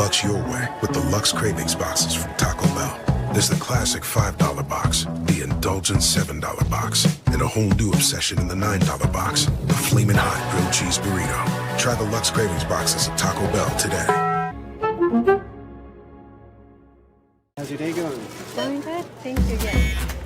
Lux your way with the Lux Cravings boxes from Taco Bell. There's the classic $5 box, the indulgent $7 box, and a whole new obsession in the $9 box, the Flamin' Hot Grilled Cheese Burrito. Try the Lux Cravings boxes at Taco Bell today. How's your day going? Going good, thank you, yes.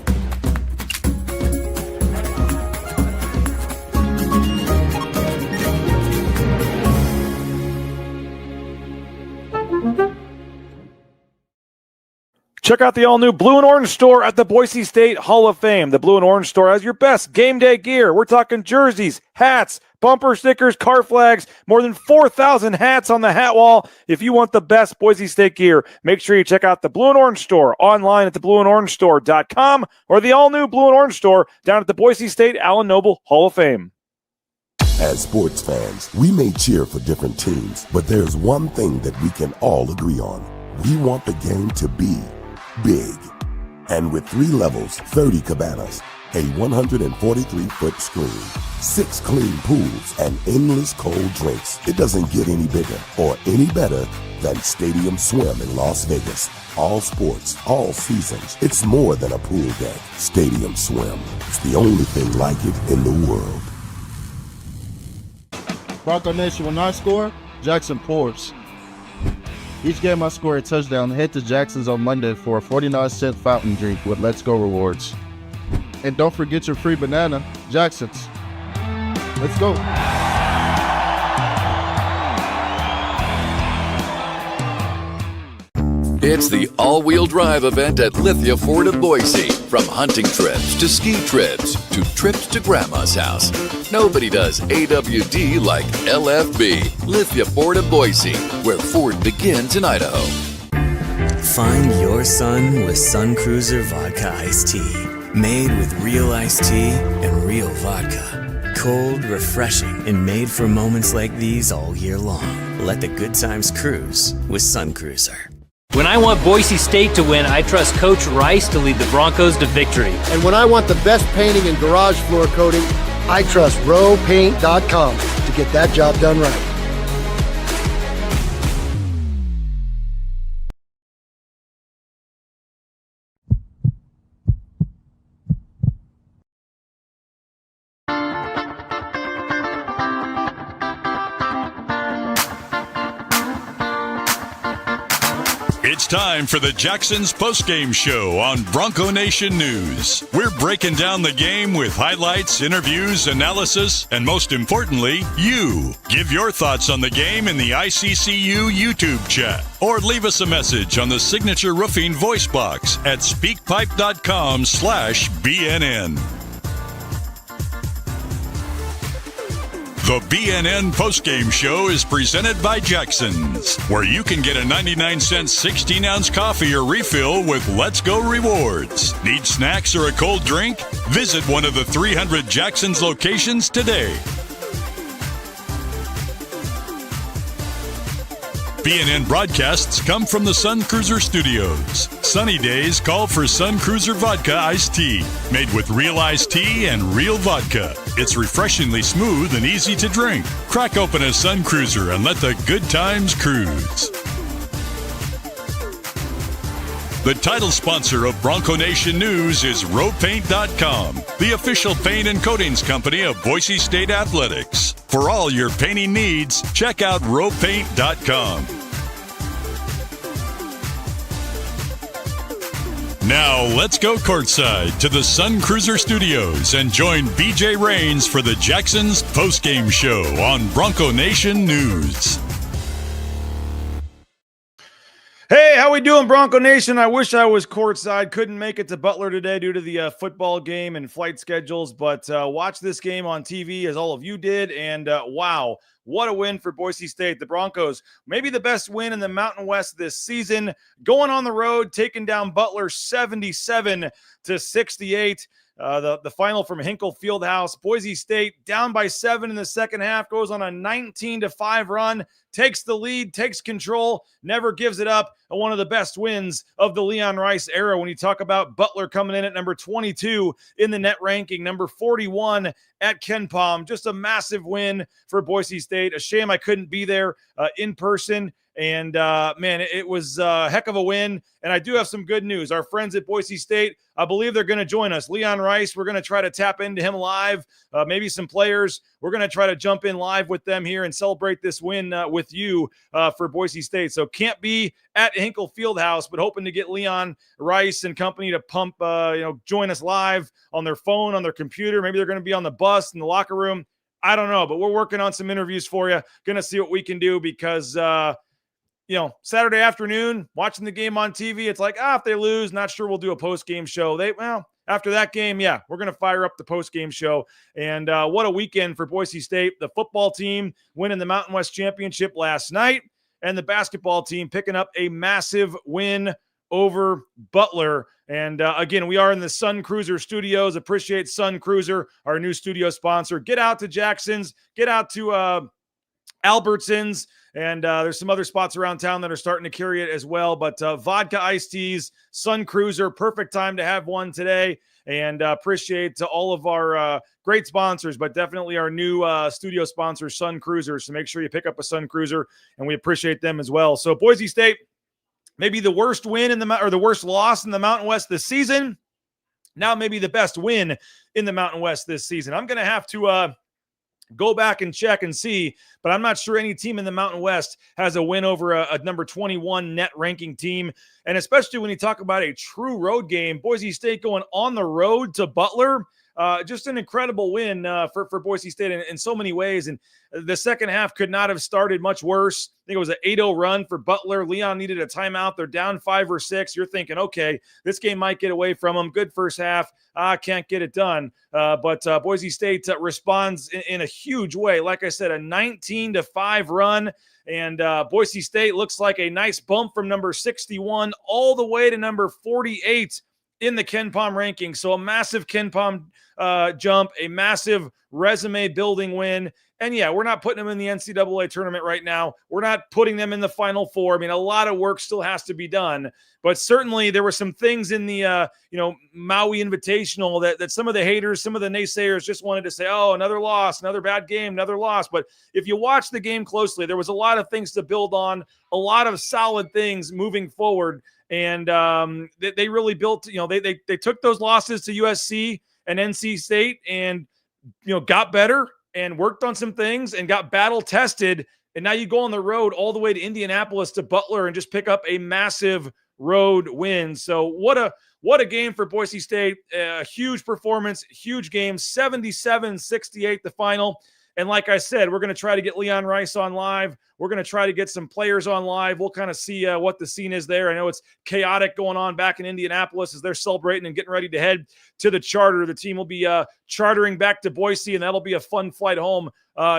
Check out the all-new Blue and Orange store at the Boise State Hall of Fame. The Blue and Orange store has your best game day gear. We're talking jerseys, hats, bumper stickers, car flags, more than 4,000 hats on the hat wall. If you want the best Boise State gear, make sure you check out the Blue and Orange store online at theblueandorangestore.com or the all-new Blue and Orange store down at the Boise State Allen Noble Hall of Fame. As sports fans, we may cheer for different teams, but there's one thing that we can all agree on. We want the game to be big. And with 3 levels, 30 cabanas, a 143-foot screen, 6 clean pools, and endless cold drinks, it doesn't get any bigger or any better than Stadium Swim in Las Vegas. All sports, all seasons. It's more than a pool deck. Stadium Swim. It's the only thing like it in the world. Bronco Nation, when I score, Jackson pours. Each game I score a touchdown, head to Jackson's on Monday for a 49-cent fountain drink with Let's Go rewards. And don't forget your free banana, Jackson's. Let's go. It's the all-wheel drive event at Lithia Ford of Boise. From hunting trips to ski trips to trips to Grandma's house. Nobody does AWD like LFB, Lithia Ford of Boise, where Ford begins in Idaho. Find your sun with Sun Cruiser Vodka Iced Tea. Made with real iced tea and real vodka. Cold, refreshing, and made for moments like these all year long. Let the good times cruise with Sun Cruiser. When I want Boise State to win, I trust Coach Rice to lead the Broncos to victory. And when I want the best painting and garage floor coating, I trust rowpaint.com to get that job done right. It's time for the Jackson's Postgame Show on Bronco Nation News. We're breaking down the game with highlights, interviews, analysis, and most importantly, you. Give your thoughts on the game in the ICCU YouTube chat, or leave us a message on the Signature Roofing voice box at speakpipe.com/BNN. The BNN Postgame Show is presented by Jackson's, where you can get a 99-cent 16-ounce coffee or refill with Let's Go rewards. Need snacks or a cold drink? Visit one of the 300 Jackson's locations today. BNN broadcasts come from the Sun Cruiser Studios. Sunny days call for Sun Cruiser Vodka Iced Tea, made with real iced tea and real vodka. It's refreshingly smooth and easy to drink. Crack open a Sun Cruiser and let the good times cruise. The title sponsor of Bronco Nation News is rowpaint.com, the official paint and coatings company of Boise State Athletics. For all your painting needs, check out rowpaint.com. Now, let's go courtside to the Sun Cruiser Studios and join BJ Rains for the Jackson's Postgame Show on Bronco Nation News. Hey, how we doing, Bronco Nation? I wish I was courtside. Couldn't make it to Butler today due to the football game and flight schedules, but watch this game on TV as all of you did, and wow, what a win for Boise State. The Broncos, maybe the best win in the Mountain West this season, going on the road, taking down Butler 77-68. The final from Hinkle Fieldhouse. Boise State down by 7 in the second half, goes on a 19-5 run, takes the lead, takes control, never gives it up. One of the best wins of the Leon Rice era when you talk about Butler coming in at number 22 in the net ranking, number 41 at Ken Palm. Just a massive win for Boise State. A shame I couldn't be there in person. And, man, it was a heck of a win. And I do have some good news. Our friends at Boise State, I believe they're going to join us. Leon Rice, we're going to try to tap into him live. Maybe some players. We're going to try to jump in live with them here and celebrate this win with you for Boise State. So can't be at Hinkle Fieldhouse, but hoping to get Leon Rice and company to join us live on their phone, on their computer. Maybe they're going to be on the bus, in the locker room. I don't know, but we're working on some interviews for you. Going to see what we can do because Saturday afternoon, watching the game on TV, it's like, if they lose, not sure we'll do a post-game show. After that game, we're going to fire up the post-game show. And what a weekend for Boise State. The football team winning the Mountain West Championship last night, and the basketball team picking up a massive win over Butler. And again, we are in the Sun Cruiser studios. Appreciate Sun Cruiser, our new studio sponsor. Get out to Jackson's, get out to Albertsons, and there's some other spots around town that are starting to carry it as well. But vodka iced teas, Sun Cruiser, perfect time to have one today. And appreciate to all of our great sponsors, but definitely our new studio sponsor, Sun Cruiser. So make sure you pick up a Sun Cruiser, and we appreciate them as well. So Boise State, maybe the worst win or the worst loss in the Mountain West this season. Now maybe the best win in the Mountain West this season. I'm going to have to go back and check and see, but I'm not sure any team in the Mountain West has a win over a number 21 net ranking team. And especially when you talk about a true road game, Boise State going on the road to Butler, just an incredible win for Boise State in so many ways. And the second half could not have started much worse. I think it was an 8-0 run for Butler. Leon needed a timeout. They're down 5 or 6. You're thinking, okay, this game might get away from them. Good first half. Can't get it done. But Boise State responds in a huge way. Like I said, a 19-5 run. And Boise State looks like a nice bump from number 61 all the way to number 48 in the Ken Palm ranking. So a massive Ken Palm jump, a massive resume building win. And we're not putting them in the NCAA tournament right now. We're not putting them in the Final Four. I mean, a lot of work still has to be done, but certainly there were some things in the, Maui Invitational that some of the haters, some of the naysayers just wanted to say, another loss, another bad game, another loss. But if you watch the game closely, there was a lot of things to build on, a lot of solid things moving forward. And they really built, they took those losses to USC and NC State and, got better and worked on some things and got battle tested. And now you go on the road all the way to Indianapolis to Butler and just pick up a massive road win. So what a game for Boise State. A huge performance, huge game, 77-68 the final. And like I said, we're going to try to get Leon Rice on live. We're going to try to get some players on live. We'll kind of see what the scene is there. I know it's chaotic going on back in Indianapolis as they're celebrating and getting ready to head to the charter. The team will be chartering back to Boise, and that'll be a fun flight home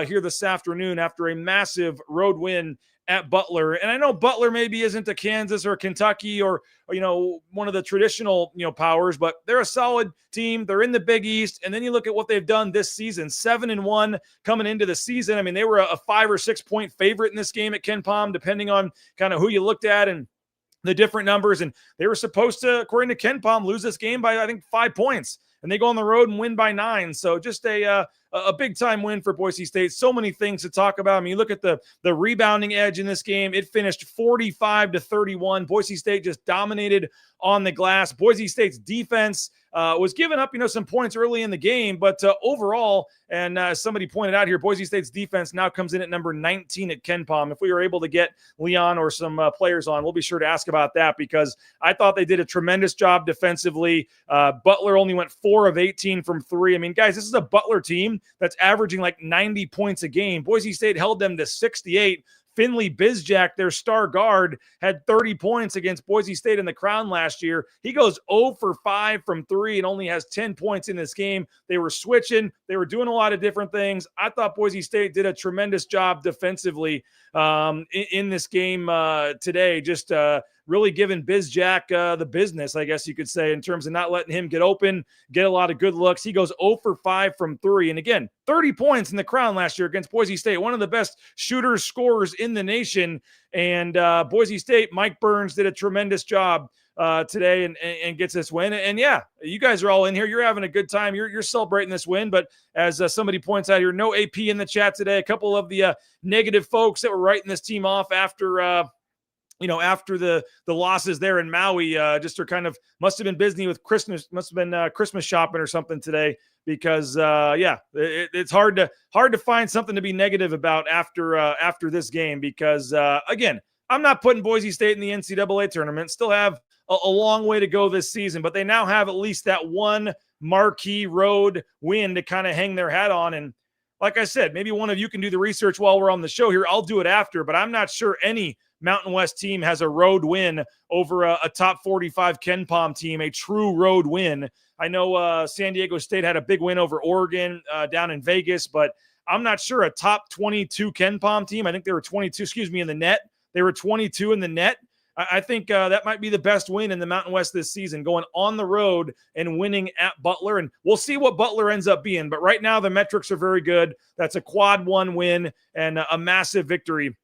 here this afternoon after a massive road win at Butler. And I know Butler maybe isn't a Kansas or Kentucky or one of the traditional, powers, but they're a solid team. They're in the Big East. And then you look at what they've done this season, 7-1 coming into the season. I mean, they were a 5 or 6 point favorite in this game at Ken Palm, depending on kind of who you looked at and the different numbers. And they were supposed to, according to Ken Palm, lose this game by, I think, 5 points. And they go on the road and win by 9. So just a big-time win for Boise State. So many things to talk about. I mean, you look at the rebounding edge in this game. It finished 45-31. Boise State just dominated on the glass. Boise State's defense was giving up, some points early in the game. But overall, and somebody pointed out here, Boise State's defense now comes in at number 19 at Ken Palm. If we were able to get Leon or some players on, we'll be sure to ask about that because I thought they did a tremendous job defensively. Butler only went 4 of 18 from 3. I mean, guys, this is a Butler team that's averaging like 90 points a game. Boise State held them to 68. Finley Bizjack, their star guard, had 30 points against Boise State in the Crown last year. He goes 0 for 5 from 3 and only has 10 points in this game. They were switching. They were doing a lot of different things. I thought Boise State did a tremendous job defensively in this game today, just really giving Bizjack the business, I guess you could say, in terms of not letting him get open, get a lot of good looks. He goes 0 for 5 from 3. And again, 30 points in the Crown last year against Boise State, one of the best shooters, scorers in the nation. And Boise State, Mike Burns did a tremendous job today and gets this win. And yeah, you guys are all in here. You're having a good time. You're celebrating this win. But as somebody points out here, no AP in the chat today. A couple of the negative folks that were writing this team off after after the losses there in Maui, just are kind of must have been busy with Christmas, must have been Christmas shopping or something today, because it's hard to find something to be negative about after this game, because again, I'm not putting Boise State in the NCAA tournament. Still have a long way to go this season, but they now have at least that one marquee road win to kind of hang their hat on. And like I said, maybe one of you can do the research while we're on the show here. I'll do it after, but I'm not sure any Mountain West team has a road win over a top 45 Ken Pom team, a true road win. I know San Diego State had a big win over Oregon down in Vegas, but I'm not sure a top 22 Ken Pom team. I think they were 22, in the net. They were 22 in the net. I think that might be the best win in the Mountain West this season, going on the road and winning at Butler. And we'll see what Butler ends up being. But right now, the metrics are very good. That's a quad one win and a massive victory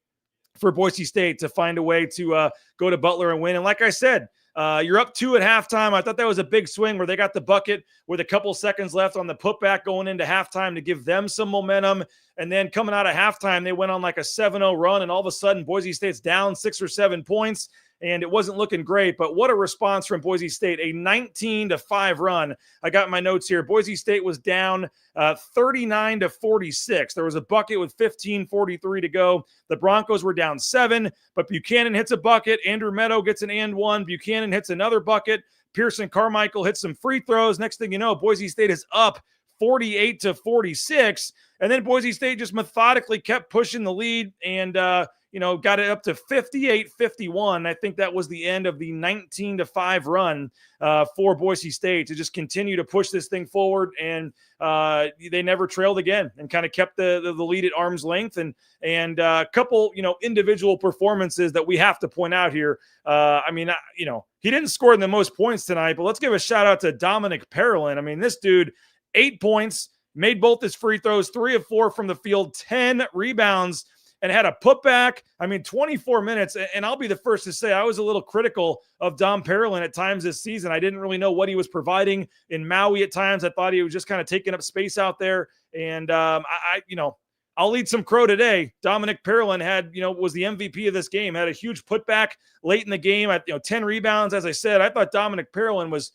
for Boise State to find a way to go to Butler and win. And like I said, you're up 2 at halftime. I thought that was a big swing where they got the bucket with a couple seconds left on the putback going into halftime to give them some momentum. And then coming out of halftime, they went on like a 7-0 run, and all of a sudden Boise State's down 6 or 7 points, and it wasn't looking great. But what a response from Boise State, a 19-5 run. I got my notes here. Boise State was down 39-46. There was a bucket with 15:43 to go. The Broncos were down 7, but Buchanan hits a bucket. Andrew Meadow gets an and one. Buchanan hits another bucket. Pearson Carmichael hits some free throws. Next thing you know, Boise State is up 48-46. And then Boise State just methodically kept pushing the lead and, got it up to 58-51. I think that was the end of the 19-5 run for Boise State to just continue to push this thing forward. And they never trailed again and kind of kept the lead at arm's length. And a couple, individual performances that we have to point out here. He didn't score the most points tonight, but let's give a shout out to Dominic Parolin. I mean, this dude, 8 points, made both his free throws, 3 of 4 from the field, 10 rebounds, and had a putback. 24 minutes. And I'll be the first to say I was a little critical of Dom Parolin at times this season. I didn't really know what he was providing in Maui at times. I thought he was just kind of taking up space out there. And I'll lead some crow today. Dominic Parolin was the MVP of this game, had a huge putback late in the game at 10 rebounds. As I said, I thought Dominic Parolin was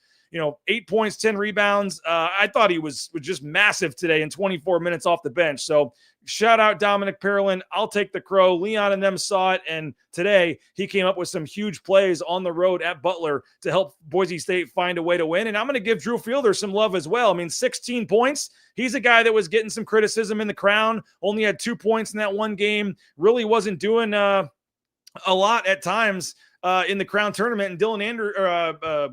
8 points, 10 rebounds. I thought he was just massive today in 24 minutes off the bench. So shout out Dominic Parolin. I'll take the crow. Leon and them saw it. And today he came up with some huge plays on the road at Butler to help Boise State find a way to win. And I'm going to give Drew Fielder some love as well. 16 points. He's a guy that was getting some criticism in the Crown. Only had 2 points in that one game. Really wasn't doing a lot at times in the Crown tournament. And Dylan Andrews,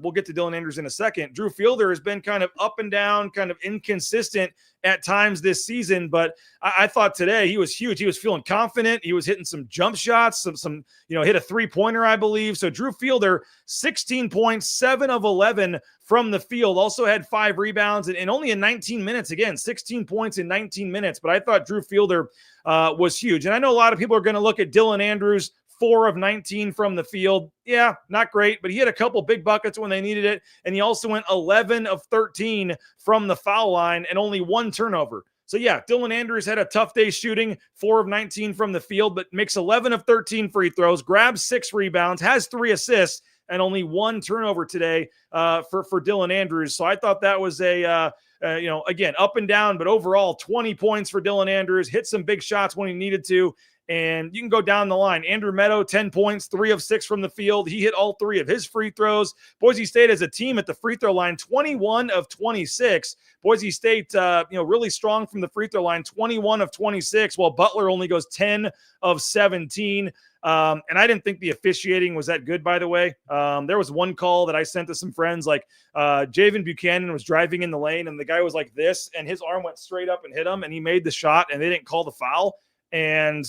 we'll get to Dylan Andrews in a second. Drew Fielder has been kind of up and down, kind of inconsistent at times this season, but I thought today he was huge. He was feeling confident. He was hitting some jump shots, some hit a 3-pointer, I believe. So Drew Fielder, 16 points, 7 of 11 from the field, also had 5 rebounds and only in 19 minutes. Again, 16 points in 19 minutes, but I thought Drew Fielder was huge. And I know a lot of people are going to look at Dylan Andrews, 4 of 19 from the field. Yeah, not great, but he had a couple big buckets when they needed it. And he also went 11 of 13 from the foul line and only 1 turnover. So yeah, Dylan Andrews had a tough day shooting, 4 of 19 from the field, but makes 11 of 13 free throws, grabs 6 rebounds, has 3 assists, and only 1 turnover today for Dylan Andrews. So I thought that was again, up and down, but overall 20 points for Dylan Andrews, hit some big shots when he needed to. And you can go down the line. Andrew Meadow, 10 points, 3 of 6 from the field. He hit all 3 of his free throws. Boise State as a team at the free throw line, 21 of 26. Boise State, really strong from the free throw line, 21 of 26, while Butler only goes 10 of 17. And I didn't think the officiating was that good, by the way. There was one call that I sent to some friends, like Javen Buchanan was driving in the lane, and the guy was like this, and his arm went straight up and hit him, and he made the shot, and they didn't call the foul. And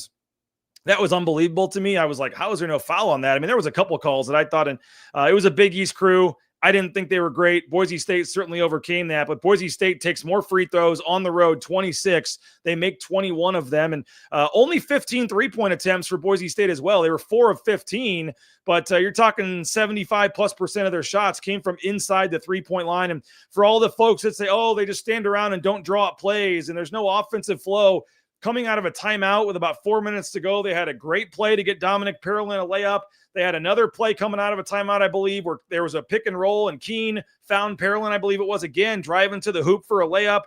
that was unbelievable to me. I was like, how is there no foul on that? There was a couple calls that I thought, and it was a Big East crew. I didn't think they were great. Boise State certainly overcame that, but Boise State takes more free throws on the road, 26. They make 21 of them, and only 15 three-point attempts for Boise State as well. They were 4 of 15, but you're talking 75+% of their shots came from inside the three-point line. And for all the folks that say, oh, they just stand around and don't draw up plays and there's no offensive flow, coming out of a timeout with about 4 minutes to go, they had a great play to get Dominic Parolin a layup. They had another play coming out of a timeout, I believe, where there was a pick and roll, and Keane found Parolin, I believe it was, again, driving to the hoop for a layup.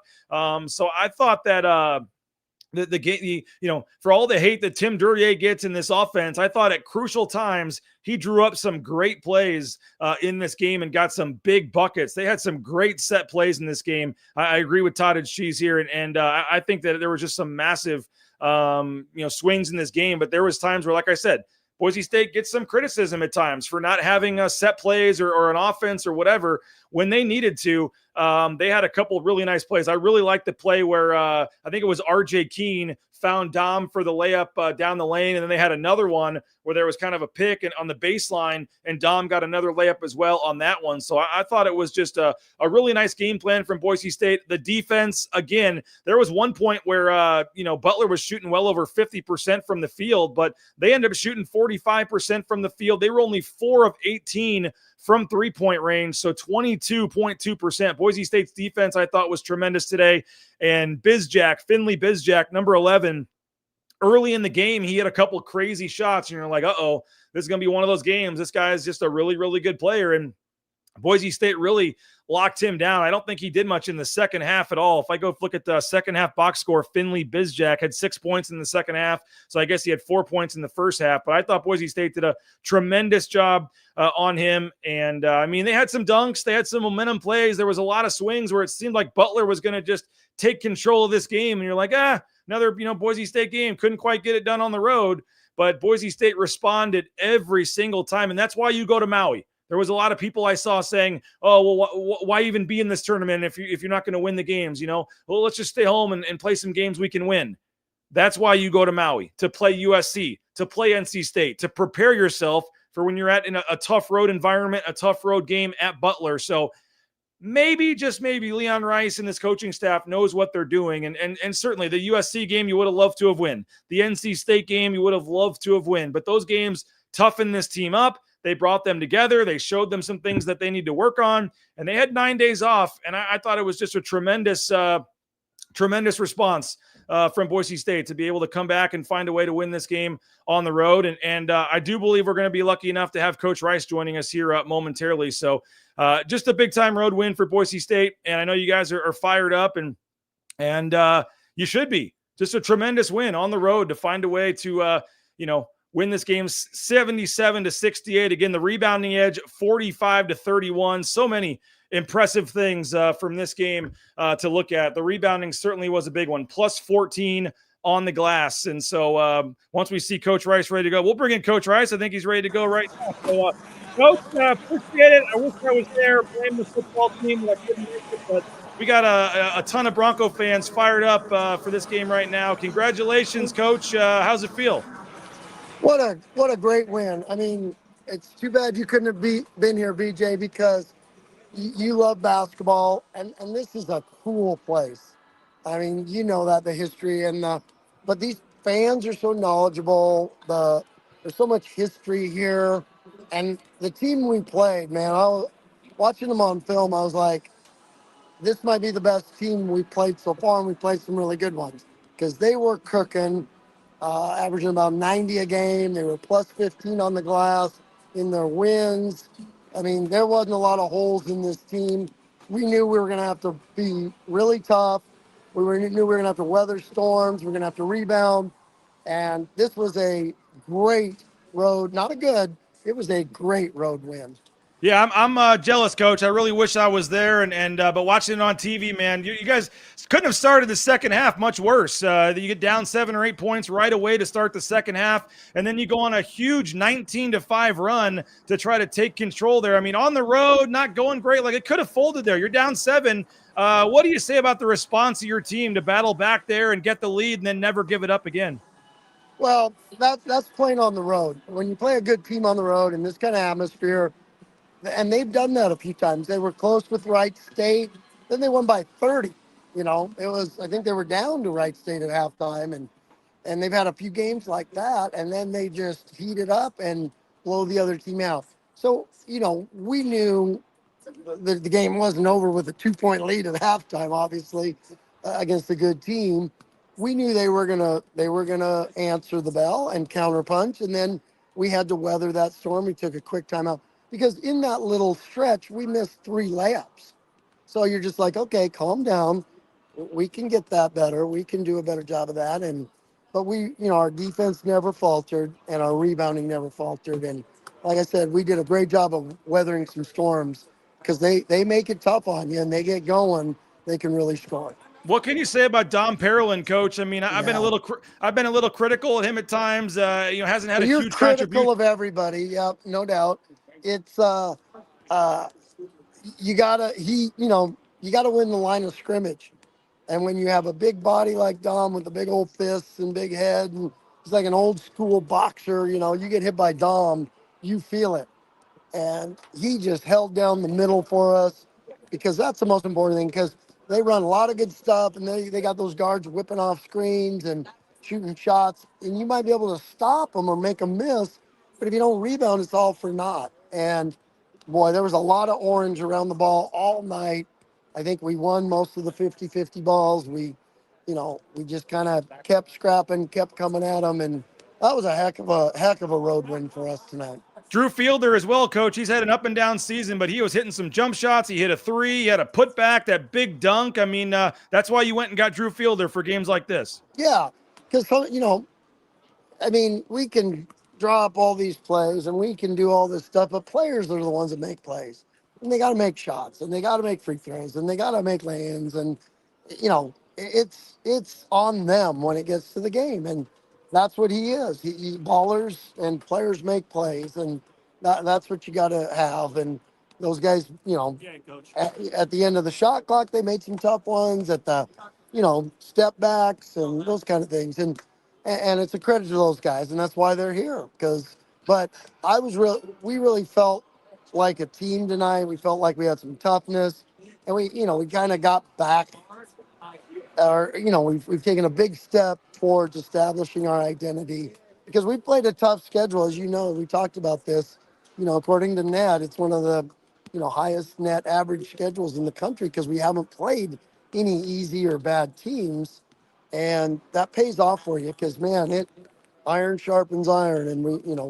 So I thought that the game, for all the hate that Tim Duryea gets in this offense, I thought at crucial times he drew up some great plays in this game and got some big buckets. They had some great set plays in this game. I agree with Todd and Cheese here, and I think that there was just some massive swings in this game. But there was times where, like I said, Boise State gets some criticism at times for not having set plays or an offense or whatever when they needed to. They had a couple of really nice plays. I really liked the play where I think it was RJ Keane found Dom for the layup down the lane. And then they had another one where there was kind of a pick and on the baseline, and Dom got another layup as well on that one. So I thought it was just a really nice game plan from Boise State. The defense, again, there was one point where, Butler was shooting well over 50% from the field, but they ended up shooting 45% from the field. They were only 4 of 18 from three-point range, so 22.2%. Boise State's defense, I thought, was tremendous today. And Finley Bizjack, number 11, early in the game, he had a couple crazy shots, and you're like, uh-oh, this is going to be one of those games. This guy is just a really, really good player, and Boise State really locked him down. I don't think he did much in the second half at all. If I go look at the second half box score, Finley Bizjack had 6 points in the second half, so I guess he had 4 points in the first half. But I thought Boise State did a tremendous job on him. And, they had some dunks. They had some momentum plays. There was a lot of swings where it seemed like Butler was going to just take control of this game. And you're like, another, Boise State game. Couldn't quite get it done on the road. But Boise State responded every single time, and that's why you go to Maui. There was a lot of people I saw saying, oh, well, why even be in this tournament if you're not going to win the games, Well, let's just stay home and play some games we can win. That's why you go to Maui, to play USC, to play NC State, to prepare yourself for when you're in a tough road environment, a tough road game at Butler. So maybe, just maybe, Leon Rice and his coaching staff knows what they're doing. And certainly the USC game you would have loved to have win. The NC State game you would have loved to have win. But those games toughen this team up. They brought them together. They showed them some things that they need to work on, and they had 9 days off. And I thought it was just a tremendous response from Boise State to be able to come back and find a way to win this game on the road. And I do believe we're going to be lucky enough to have Coach Rice joining us here momentarily. So just a big time road win for Boise State. And I know you guys are fired up, and you should be. Just a tremendous win on the road to find a way to, win this game 77-68. Again, the rebounding edge 45-31. So many impressive things from this game to look at. The rebounding certainly was a big one. Plus 14 on the glass. And so once we see Coach Rice ready to go, we'll bring in Coach Rice. I think he's ready to go right now. So, Coach, appreciate it. I wish I was there playing the football team, but I couldn't make it. But we got a ton of Bronco fans fired up for this game right now. Congratulations, Coach. How's it feel? What a great win. It's too bad you couldn't have been here, BJ, because you love basketball, and this is a cool place. The history but these fans are so knowledgeable. There's so much history here, and the team we played, man, I was watching them on film. I was like, this might be the best team we played so far, and we played some really good ones because they were cooking. Averaging about 90 a game. They were plus 15 on the glass in their wins. There wasn't a lot of holes in this team. We knew we were going to have to be really tough. Knew we were going to have to weather storms. We were going to have to rebound. And this was a great road. It was a great road win. Yeah, I'm jealous, Coach. I really wish I was there, but watching it on TV, man, you guys couldn't have started the second half much worse. You get down 7 or 8 points right away to start the second half, and then you go on a huge 19-5 run to try to take control there. On the road, not going great. Like, it could have folded there. You're down 7. What do you say about the response of your team to battle back there and get the lead and then never give it up again? Well, that's playing on the road. When you play a good team on the road in this kind of atmosphere, And they've done that a few times. They were close with Wright State, then they won by 30. I think they were down to Wright State at halftime, and they've had a few games like that, and then they just heat it up and blow the other team out. So, we knew the game wasn't over with a 2-point lead at halftime, obviously, against a good team. We knew they were gonna answer the bell and counterpunch, and then we had to weather that storm. We took a quick timeout because in that little stretch we missed 3 layups. So you're just like, okay, calm down. We can get that better. We can do a better job of that. But our defense never faltered and our rebounding never faltered. And like I said, we did a great job of weathering some storms because they make it tough on you and they get going. They can really score. What can you say about Dom Perlin, Coach? I mean, I've been a Yeah. little critical of him at times. Hasn't had a You're huge critical contribution. of everybody. Yep, no doubt. It's you gotta you gotta win the line of scrimmage. And when you have a big body like Dom with the big old fists and big head, and he's like an old school boxer, you get hit by Dom, you feel it. And he just held down the middle for us because that's the most important thing because they run a lot of good stuff and they got those guards whipping off screens and shooting shots. And you might be able to stop them or make them miss, but if you don't rebound, it's all for naught. And boy, there was a lot of orange around the ball all night. I think we won most of the 50-50 balls. We just kind of kept scrapping, kept coming at them, and that was a heck of a road win for us tonight. Drew Fielder as well, Coach. He's had an up and down season, but he was hitting some jump shots. He hit a 3. He had a putback, that big dunk. I mean, that's why you went and got Drew Fielder for games like this. Yeah, because we can draw up all these plays and we can do all this stuff, but players are the ones that make plays, and they got to make shots, and they got to make free throws, and they got to make lay-ins, and it's on them when it gets to the game, and that's what he is. He ballers and players make plays, and that's what you got to have. And those guys, at the end of the shot clock, they made some tough ones at the, step backs and those kind of things, and it's a credit to those guys, and that's why they're here. But we really felt like a team tonight. We felt like we had some toughness, and we kind of got back. We've taken a big step towards establishing our identity because we played a tough schedule, as you know. We talked about this. According to net, it's one of the highest net average schedules in the country because we haven't played any easy or bad teams, and that pays off for you because man, iron sharpens iron, and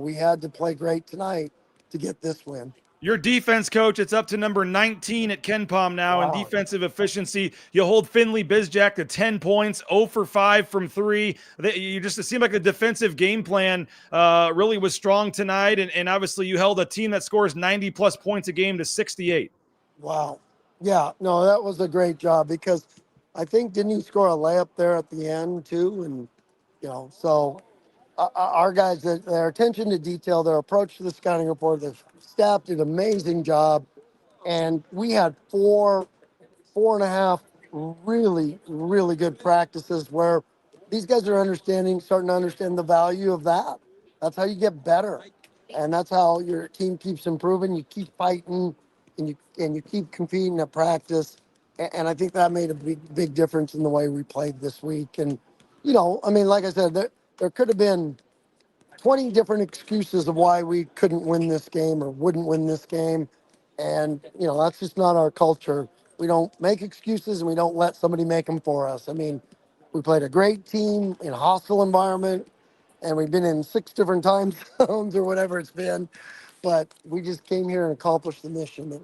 we had to play great tonight to get this win. Your defense, Coach, it's up to number 19 at KenPom now in Wow. defensive efficiency. You hold Finley Bizjack to 10 points, 0 for 5 from 3. It seemed like the defensive game plan really was strong tonight, and obviously you held a team that scores 90-plus points a game to 68. Wow. Yeah, no, that was a great job because I think didn't he score a layup there at the end too? And so our guys, their attention to detail, their approach to the scouting report, the staff did an amazing job, and we had four and a half really, really good practices where these guys are starting to understand the value of that. That's how you get better, and that's how your team keeps improving. You keep fighting, and you keep competing at practice, and I think that made a big difference in the way we played this week. And like I said, there could have been 20 different excuses of why we couldn't win this game or wouldn't win this game. And, that's just not our culture. We don't make excuses and we don't let somebody make them for us. I mean, we played a great team in a hostile environment and we've been in 6 different time zones or whatever it's been. But we just came here and accomplished the mission. It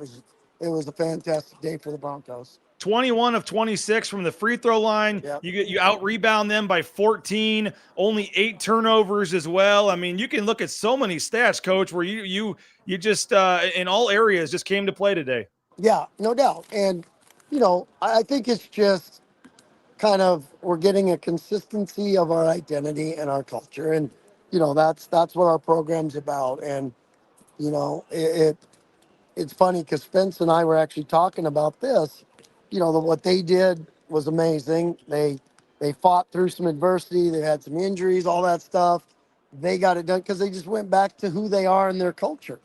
was a fantastic day for the Broncos. 21 of 26 from the free throw line. Yep. You out rebound them by 14, only 8 turnovers as well. I mean, you can look at so many stats, Coach, where you just in all areas just came to play today. Yeah, no doubt. And, I think it's just kind of we're getting a consistency of our identity and our culture. And, that's what our program's about. And, it's funny because Spence and I were actually talking about this. What they did was amazing. They fought through some adversity. They had some injuries, all that stuff. They got it done because they just went back to who they are and their culture.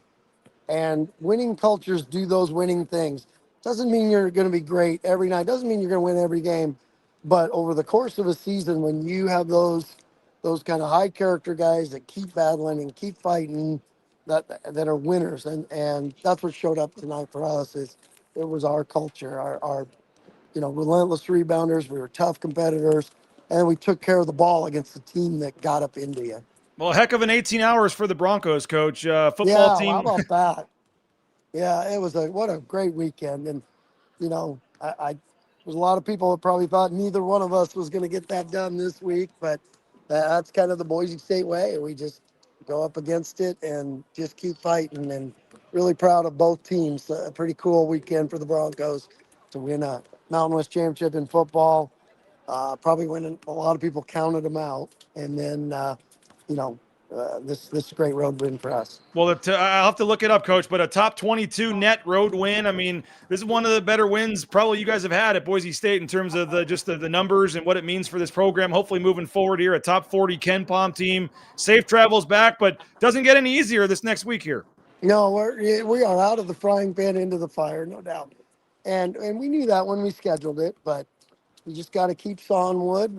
And winning cultures do those winning things. Doesn't mean you're going to be great every night. Doesn't mean you're going to win every game. But over the course of a season, when you have those kind of high character guys that keep battling and keep fighting, that are winners, and that's what showed up tonight for us. Is it was our culture, our relentless rebounders. We were tough competitors, and we took care of the ball against the team that got up into you. Well, heck of an 18 hours for the Broncos, Coach. Football Yeah, team. how about that? Yeah, it was what a great weekend, and there's a lot of people that probably thought neither one of us was going to get that done this week, but that's kind of the Boise State way. We just go up against it and just keep fighting, and really proud of both teams. A pretty cool weekend for the Broncos to win a Mountain West Championship in football. Probably when a lot of people counted them out, and then this is a great road win for us. Well, I'll have to look it up, Coach, but a top 22 net road win. I mean, this is one of the better wins probably you guys have had at Boise State in terms of the numbers and what it means for this program. Hopefully moving forward here, a top 40 Ken Palm team. Safe travels back, but doesn't get any easier this next week here. No, we are out of the frying pan into the fire, no doubt. And we knew that when we scheduled it, but we just got to keep sawing wood.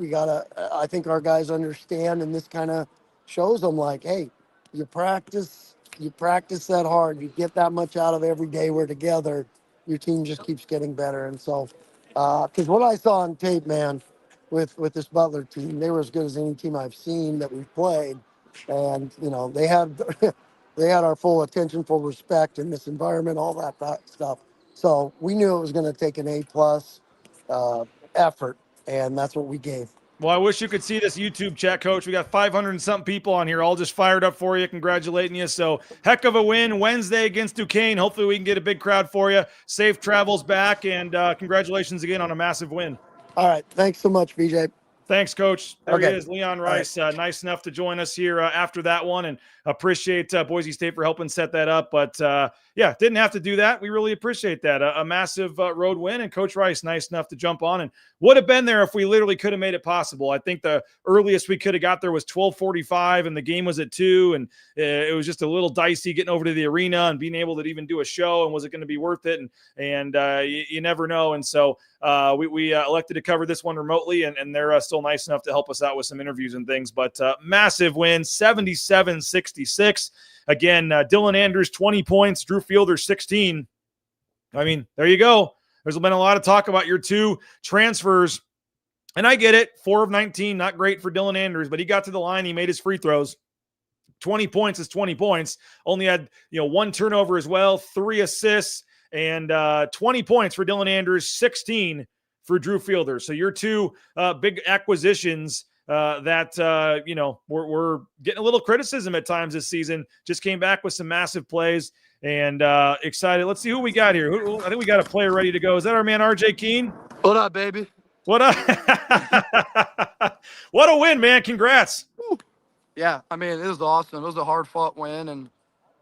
I think our guys understand, and this kind of shows them like, hey, you practice that hard. You get that much out of every day we're together. Your team just keeps getting better. And so, because what I saw on tape, man, with this Butler team, they were as good as any team I've seen that we've played. And, they had they had our full attention, full respect in this environment, all that stuff. So we knew it was going to take an A-plus effort, and that's what we gave. Well, I wish you could see this YouTube chat, Coach. We got 500 and something people on here, all just fired up for you, congratulating you. So, heck of a win Wednesday against Duquesne. Hopefully, we can get a big crowd for you. Safe travels back, and congratulations again on a massive win. All right. Thanks so much, BJ. Thanks, Coach. There Okay. he is, Leon Rice. Right. Nice enough to join us here after that one, and appreciate Boise State for helping set that up. But, yeah, didn't have to do that. We really appreciate that. A massive road win, and Coach Rice, nice enough to jump on, and would have been there if we literally could have made it possible. I think the earliest we could have got there was 12:45, and the game was at 2, and it was just a little dicey getting over to the arena and being able to even do a show, and was it going to be worth it? And you never know. And so we elected to cover this one remotely, and they're still nice enough to help us out with some interviews and things. But massive win, 77-66. Again, Dylan Andrews, 20 points, Drew Fielder, 16. I mean, there you go. There's been a lot of talk about your two transfers, and I get it. 4 of 19, not great for Dylan Andrews, but he got to the line. He made his free throws. 20 points is 20 points. Only had 1 turnover as well, 3 assists, and 20 points for Dylan Andrews, 16 for Drew Fielder. So your two big acquisitions that we're getting a little criticism at times this season, just came back with some massive plays, and excited. Let's see who we got here. I think we got a player ready to go. Is that our man RJ Keane? What up, baby? What up? What a win, man. Congrats. Yeah, I mean, it was awesome. It was a hard-fought win, and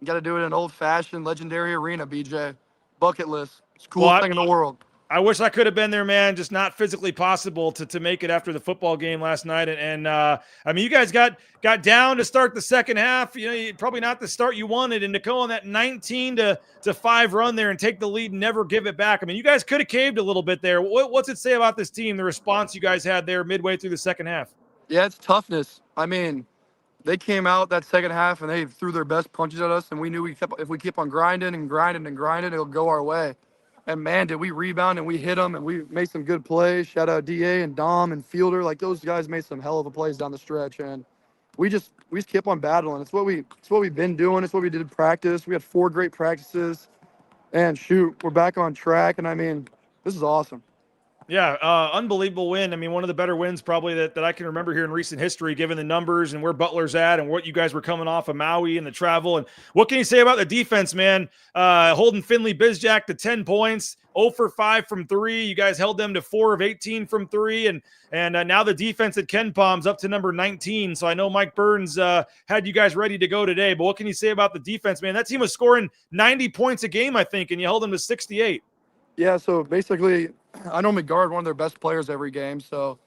you got to do it in an old-fashioned, legendary arena, BJ. Bucket list. It's the coolest thing in the world. I wish I could have been there, man. Just not physically possible to make it after the football game last night. And I mean, you guys got down to start the second half. Probably not the start you wanted, and to go on that 19-5 run there and take the lead and never give it back. I mean, you guys could have caved a little bit there. What's it say about this team? The response you guys had there midway through the second half? Yeah, it's toughness. I mean, they came out that second half and they threw their best punches at us, and we knew if we keep on grinding, it'll go our way. And, man, did we rebound and we hit them and we made some good plays. Shout out DA and Dom and Fielder. Like, those guys made some hell of a plays down the stretch. And we just kept on battling. It's what we've been doing. It's what we did in practice. We had 4 great practices. And, shoot, we're back on track. And, I mean, this is awesome. Yeah, unbelievable win. I mean, one of the better wins probably that I can remember here in recent history, given the numbers and where Butler's at and what you guys were coming off of Maui and the travel. And what can you say about the defense, man? Holding Finley Bizjack to 10 points, 0 for 5 from 3. You guys held them to 4 of 18 from 3. And now the defense at Ken Palm's up to number 19. So I know Mike Burns had you guys ready to go today. But what can you say about the defense, man? That team was scoring 90 points a game, I think, and you held them to 68. Yeah, so basically, I normally guard one of their best players every game. So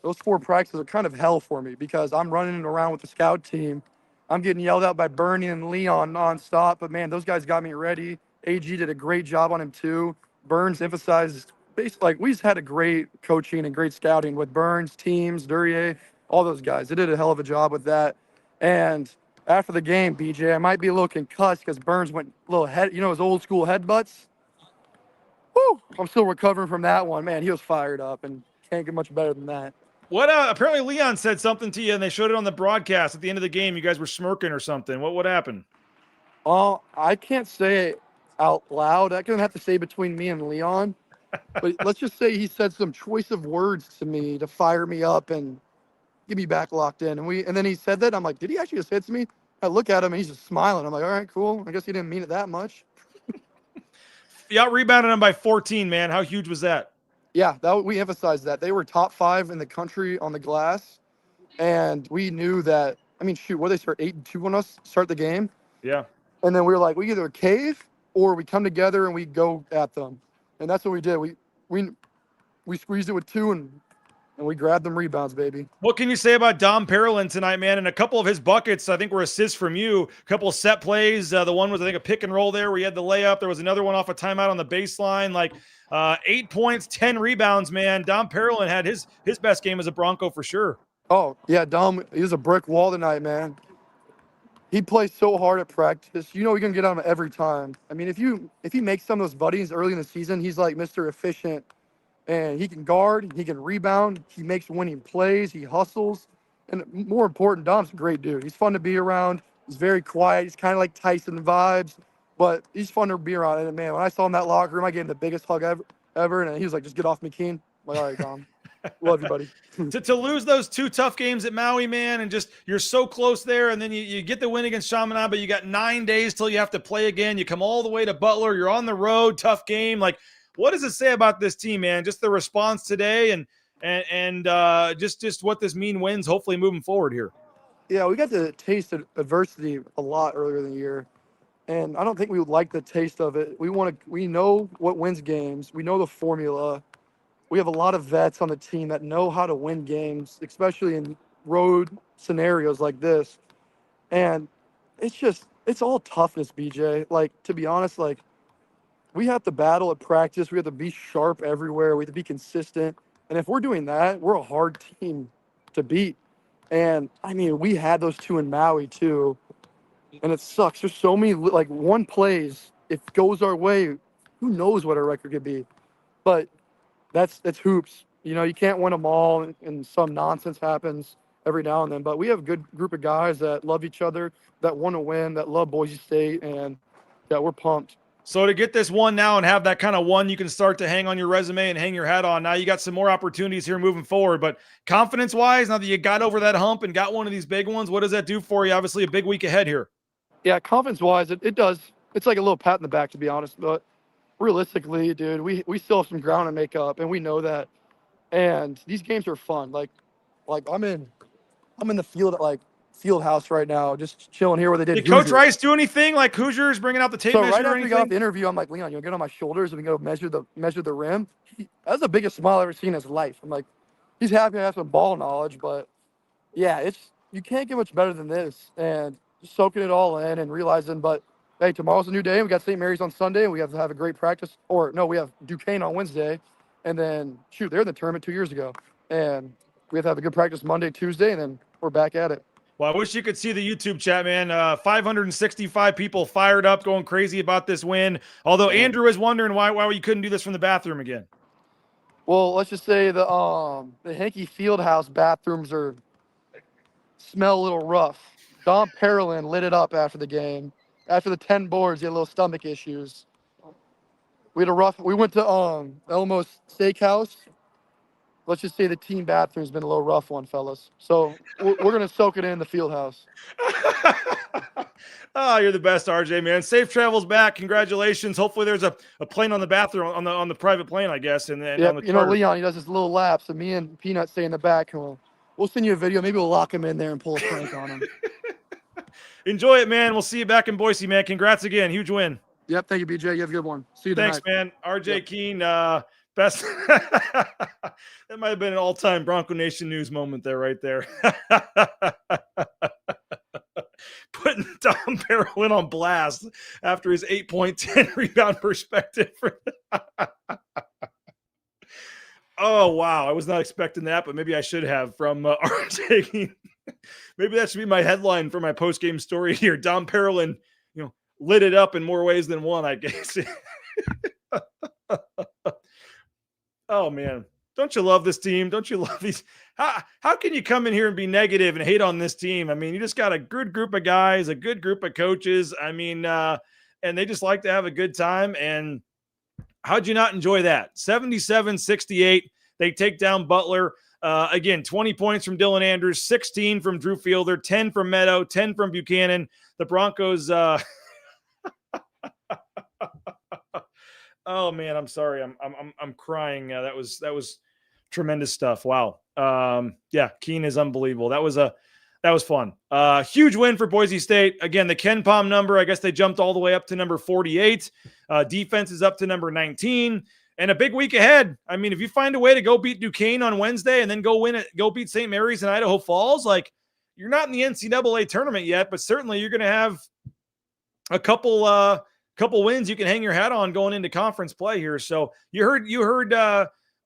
those 4 practices are kind of hell for me because I'm running around with the scout team I'm getting yelled at by Bernie and Leon nonstop, but man, those guys got me ready. AG did a great job on him too. Burns emphasized basically like we just had a great coaching and great scouting with Burns, Teams, Duryea, all those guys. They did a hell of a job with that. And after the game, BJ, I might be a little concussed because Burns went a little head, his old school headbutts. Woo! I'm still recovering from that one. Man, he was fired up and can't get much better than that. What? Apparently Leon said something to you, and they showed it on the broadcast at the end of the game. You guys were smirking or something. What happened? Oh, I can't say it out loud. I can have to say between me and Leon. But let's just say he said some choice of words to me to fire me up and get me back locked in. And then he said that. I'm like, did he actually just say it to me? I look at him and he's just smiling. I'm like, all right, cool. I guess he didn't mean it that much. You out-rebounded them by 14, man. How huge was that? Yeah, we emphasized that. They were top 5 in the country on the glass. And we knew that, I mean, shoot, what did they start 8-2 on us, start the game? Yeah. And then we were like, we either cave or we come together and we go at them. And that's what we did. We squeezed it with 2 and we grabbed them rebounds, baby. What can you say about Dom Parolin tonight, man? And a couple of his buckets, I think, were assists from you. A couple of set plays. The one was, I think, a pick and roll there where you had the layup. There was another one off a timeout on the baseline. Like 8 points, 10 rebounds, man. Dom Parolin had his best game as a Bronco for sure. Oh, yeah, Dom, he was a brick wall tonight, man. He plays so hard at practice. You know we're going to get on him every time. I mean, if he makes some of those buddies early in the season, he's like Mr. Efficient. And he can guard, he can rebound, he makes winning plays, he hustles. And more important, Dom's a great dude. He's fun to be around. He's very quiet. He's kind of like Tyson vibes, but he's fun to be around. And man, when I saw him in that locker room, I gave him the biggest hug ever. And he was like, just get off me, Keane. I'm like, all right, Dom. Love you, buddy. to lose those 2 tough games at Maui, man, and just you're so close there, and then you get the win against Chaminade, but you got 9 days till you have to play again. You come all the way to Butler. You're on the road, tough game. Like, what does it say about this team, man? Just the response today and just what this wins, hopefully moving forward here. Yeah, we got to taste adversity a lot earlier in the year, and I don't think we would like the taste of it. We know what wins games. We know the formula. We have a lot of vets on the team that know how to win games, especially in road scenarios like this. And it's all toughness, BJ. Like, to be honest, like, we have to battle at practice. We have to be sharp everywhere. We have to be consistent. And if we're doing that, we're a hard team to beat. And, I mean, we had those 2 in Maui, too. And it sucks. There's so many, like, one plays, if it goes our way, who knows what our record could be. But that's hoops. You can't win them all, and some nonsense happens every now and then. But we have a good group of guys that love each other, that want to win, that love Boise State, and, yeah, we're pumped. So to get this one now and have that kind of one you can start to hang on your resume and hang your hat on, now you got some more opportunities here moving forward. But confidence-wise, now that you got over that hump and got one of these big ones, what does that do for you? Obviously, a big week ahead here. Yeah, confidence-wise, it does. It's like a little pat in the back, to be honest. But realistically, dude, we still have some ground to make up, and we know that. And these games are fun. Like I'm in the field at field house right now, just chilling here where they did. Did Coach Rice do anything like Hoosiers bringing out the tape measure? Right after we got off the interview, I'm like, Leon, you'll get on my shoulders and we go measure the rim. That's the biggest smile I've ever seen in his life. I'm like, he's happy to have some ball knowledge, but yeah, you can't get much better than this. And just soaking it all in and realizing, but hey, tomorrow's a new day. We got St. Mary's on Sunday, and we have to have a great practice. Or no, we have Duquesne on Wednesday, and then they're in the tournament 2 years ago, and we have to have a good practice Monday, Tuesday, and then we're back at it. Well, I wish you could see the YouTube chat, man. 565 people fired up, going crazy about this win. Although Andrew is wondering why you couldn't do this from the bathroom again. Well, let's just say the Hankey Fieldhouse bathrooms smell a little rough. Dom Parolin lit it up after the game. After the 10 boards, he had little stomach issues. We went to Elmo's Steakhouse. Let's just say the team bathroom's been a little rough one, fellas. So we're going to soak it in the field house. Oh, you're the best, RJ, man. Safe travels back. Congratulations. Hopefully there's a plane on the bathroom, on the private plane, I guess. And then on the Leon, he does this little lap. So me and Peanut stay in the back. And we'll send you a video. Maybe we'll lock him in there and pull a prank on him. Enjoy it, man. We'll see you back in Boise, man. Congrats again. Huge win. Yep. Thank you, BJ. You have a good one. See you tonight. Thanks, man. RJ Keane, best. That might have been an all-time Bronco Nation news moment there, right there. putting Dom Perlin on blast after his 8.10 rebound perspective. Oh, wow. I was not expecting that, but maybe I should have from RJ Keane. Maybe that should be my headline for my post-game story here. Dom Perlin, lit it up in more ways than one, I guess. Oh, man. Don't you love this team? Don't you love these? How can you come in here and be negative and hate on this team? I mean, you just got a good group of guys, a good group of coaches. I mean, and they just like to have a good time. And how'd you not enjoy that? 77-68. They take down Butler. Again, 20 points from Dylan Andrews, 16 from Drew Fielder, 10 from Meadow, 10 from Buchanan. The Broncos. Oh man, I'm sorry. I'm crying. That was tremendous stuff. Wow. Yeah, Keane is unbelievable. That was fun. Huge win for Boise State. Again, the Ken Pom number, I guess they jumped all the way up to number 48. Defense is up to number 19. And a big week ahead. I mean, if you find a way to go beat Duquesne on Wednesday and then go beat St. Mary's and Idaho Falls, like you're not in the NCAA tournament yet, but certainly you're going to have a couple wins you can hang your hat on going into conference play here. So you heard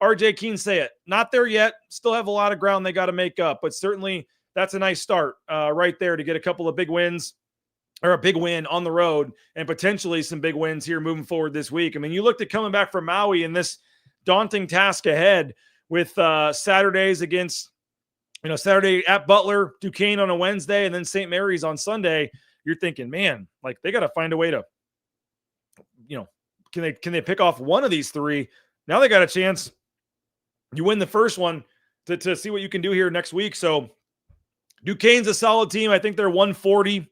RJ Keane say it. Not there yet. Still have a lot of ground they got to make up, but certainly that's a nice start right there to get a couple of big wins. Or a big win on the road and potentially some big wins here moving forward this week. I mean, you looked at coming back from Maui and this daunting task ahead with Saturdays against, Saturday at Butler, Duquesne on a Wednesday, and then St. Mary's on Sunday. You're thinking, man, like they got to find a way to, can they pick off one of these three? Now they got a chance. You win the first one to see what you can do here next week. So Duquesne's a solid team. I think they're 140.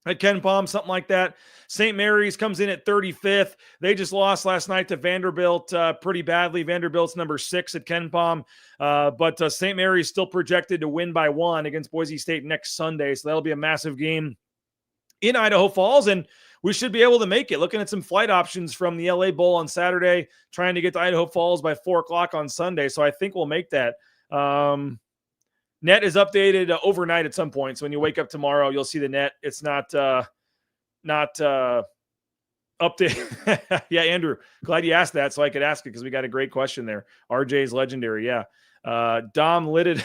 At Ken Pom, something like that. St. Mary's comes in at 35th. They just lost last night to Vanderbilt pretty badly. Vanderbilt's number 6 at Ken Pom. But St. Mary's still projected to win by 1 against Boise State next Sunday. So that'll be a massive game in Idaho Falls. And we should be able to make it. Looking at some flight options from the LA Bowl on Saturday, trying to get to Idaho Falls by 4 o'clock on Sunday. So I think we'll make that. Net is updated overnight at some point. So when you wake up tomorrow, you'll see the net. It's not updated. Yeah, Andrew, glad you asked that so I could ask it because we got a great question there. RJ is legendary. Yeah. Dom lit it.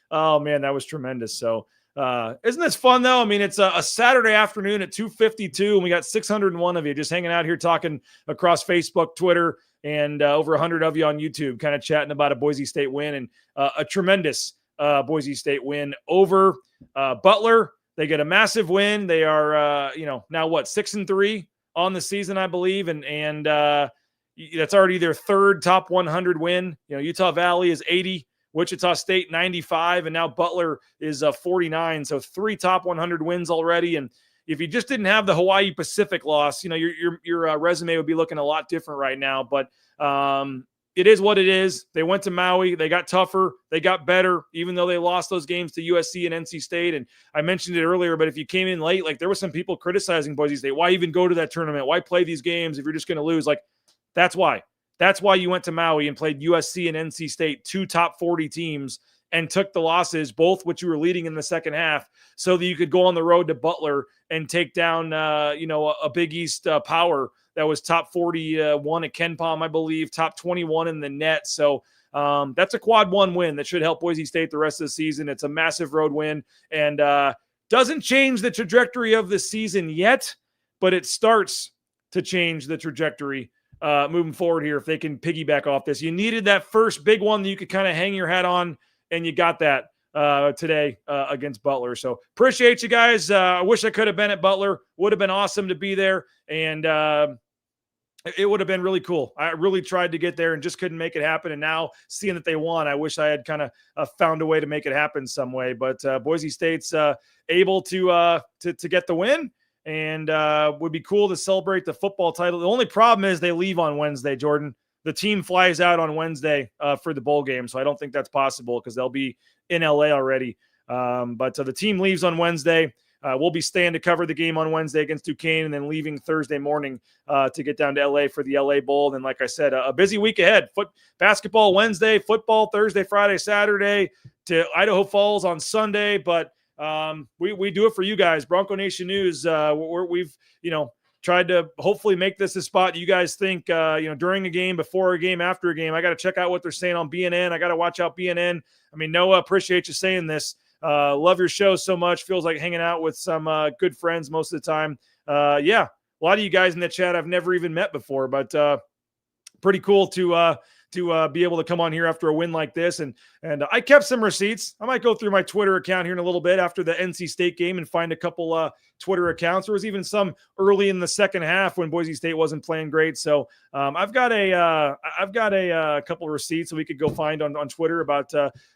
Oh, man, that was tremendous. So isn't this fun, though? I mean, it's a Saturday afternoon at 2:52, and we got 601 of you just hanging out here talking across Facebook, Twitter, and over 100 of you on YouTube kind of chatting about a Boise State win and a tremendous Boise State win over Butler. They get a massive win. They are, now what, 6-3 on the season, I believe. And that's already their third top 100 win. Utah Valley is 80, Wichita State 95, and now Butler is 49. So 3 top 100 wins already. And if you just didn't have the Hawaii Pacific loss, your resume would be looking a lot different right now. But it is what it is. They went to Maui. They got tougher. They got better, even though they lost those games to USC and NC State. And I mentioned it earlier, but if you came in late, like there were some people criticizing Boise State. Why even go to that tournament? Why play these games if you're just going to lose? Like, that's why. That's why you went to Maui and played USC and NC State, 2 top 40 teams, and took the losses, both which you were leading in the second half, so that you could go on the road to Butler and take down, a Big East power that was top 41 at Ken Pom, I believe, top 21 in the net. So that's a quad 1 win that should help Boise State the rest of the season. It's a massive road win and doesn't change the trajectory of the season yet, but it starts to change the trajectory moving forward here if they can piggyback off this. You needed that first big one that you could kind of hang your hat on, and you got that today against Butler. So appreciate you guys. I wish I could have been at Butler. Would have been awesome to be there. And it would have been really cool. I really tried to get there and just couldn't make it happen. And now seeing that they won, I wish I had kind of found a way to make it happen some way. But Boise State's able to get the win, and would be cool to celebrate the football title. The only problem is they leave on Wednesday, Jordan. The team flies out on Wednesday for the bowl game, so I don't think that's possible because they'll be in LA already. But the team leaves on Wednesday. We'll be staying to cover the game on Wednesday against Duquesne and then leaving Thursday morning to get down to LA for the LA Bowl. And like I said, a busy week ahead. Basketball Wednesday, football Thursday, Friday, Saturday, to Idaho Falls on Sunday. But we do it for you guys. Bronco Nation News. We've tried to hopefully make this a spot you guys think, during a game, before a game, after a game. I got to check out what they're saying on BNN. I got to watch out BNN. I mean, Noah, appreciate you saying this. Love your show so much. Feels like hanging out with some good friends most of the time. Yeah, a lot of you guys in the chat I've never even met before, but pretty cool to be able to come on here after a win like this. And I kept some receipts. I might go through my Twitter account here in a little bit after the NC State game and find a couple Twitter accounts. There was even some early in the second half when Boise State wasn't playing great. So I've got a couple of receipts that we could go find on Twitter about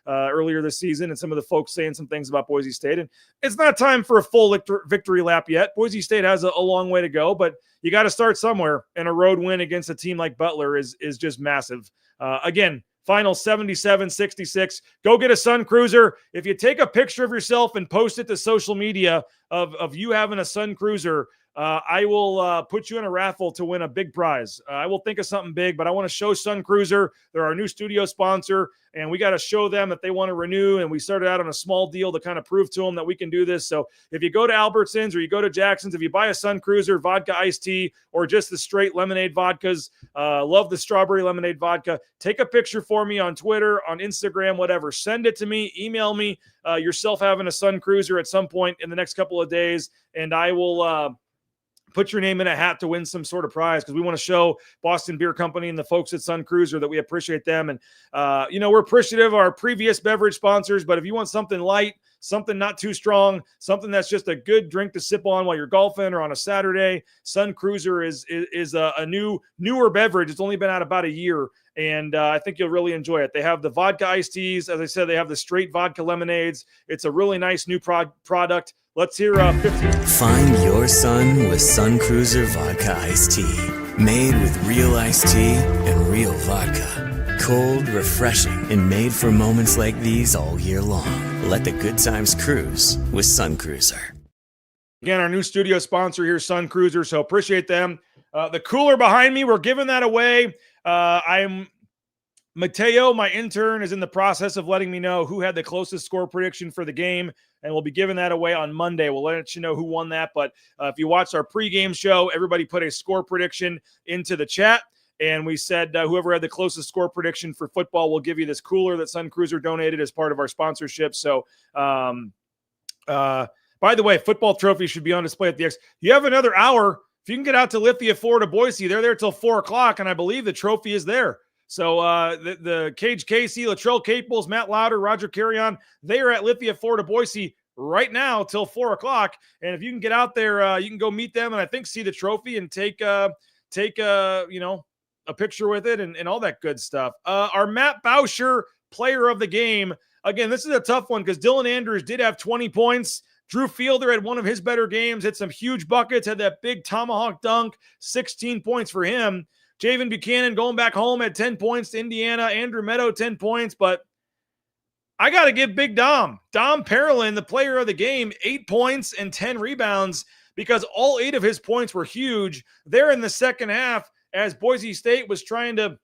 earlier this season and some of the folks saying some things about Boise State. And it's not time for a full victory lap yet. Boise State has a long way to go, but you got to start somewhere. And a road win against a team like Butler is just massive. Again, final 77-66. Go get a Sun Cruiser. If you take a picture of yourself and post it to social media of you having a Sun Cruiser, I will put you in a raffle to win a big prize. I will think of something big, but I want to show Sun Cruiser. They're our new studio sponsor, and we got to show them that they want to renew. And we started out on a small deal to kind of prove to them that we can do this. So if you go to Albertsons or you go to Jackson's, if you buy a Sun Cruiser vodka iced tea or just the straight lemonade vodkas, love the strawberry lemonade vodka, take a picture for me on Twitter, on Instagram, whatever. Send it to me, email me yourself having a Sun Cruiser at some point in the next couple of days, and I will put your name in a hat to win some sort of prize, because we want to show Boston Beer Company and the folks at Sun Cruiser that we appreciate them. And, we're appreciative of our previous beverage sponsors, but if you want something light, something not too strong, something that's just a good drink to sip on while you're golfing or on a Saturday, Sun Cruiser is a newer beverage. It's only been out about a year, and I think you'll really enjoy it. They have the vodka iced teas. As I said, they have the straight vodka lemonades. It's a really nice new product. Let's hear 15. Find your sun with Sun Cruiser Vodka Iced Tea. Made with real iced tea and real vodka. Cold, refreshing, and made for moments like these all year long. Let the good times cruise with Sun Cruiser. Again, our new studio sponsor here, Sun Cruiser, so appreciate them. The cooler behind me, we're giving that away. Mateo, my intern, is in the process of letting me know who had the closest score prediction for the game, and we'll be giving that away on Monday. We'll let you know who won that, but if you watched our pregame show, everybody put a score prediction into the chat, and we said whoever had the closest score prediction for football will give you this cooler that Sun Cruiser donated as part of our sponsorship. So, by the way, football trophy should be on display at the X. You have another hour. If you can get out to Lithia, Florida, Boise, they're there till 4 o'clock, and I believe the trophy is there. So the Cage Casey, Latrell Caples, Matt Lauder, Roger Carrion, they are at Lithia, Florida, Boise right now till 4 o'clock. And if you can get out there, you can go meet them and I think see the trophy and take a picture with it and all that good stuff. Our Matt Bauscher player of the game. Again, this is a tough one because Dylan Andrews did have 20 points. Drew Fielder had one of his better games, hit some huge buckets, had that big tomahawk dunk, 16 points for him. Javen Buchanan going back home at 10 points to Indiana. Andrew Meadow, 10 points. But I got to give Big Dom Parolin, the player of the game, 8 points and 10 rebounds because all 8 of his points were huge there in the second half as Boise State was trying to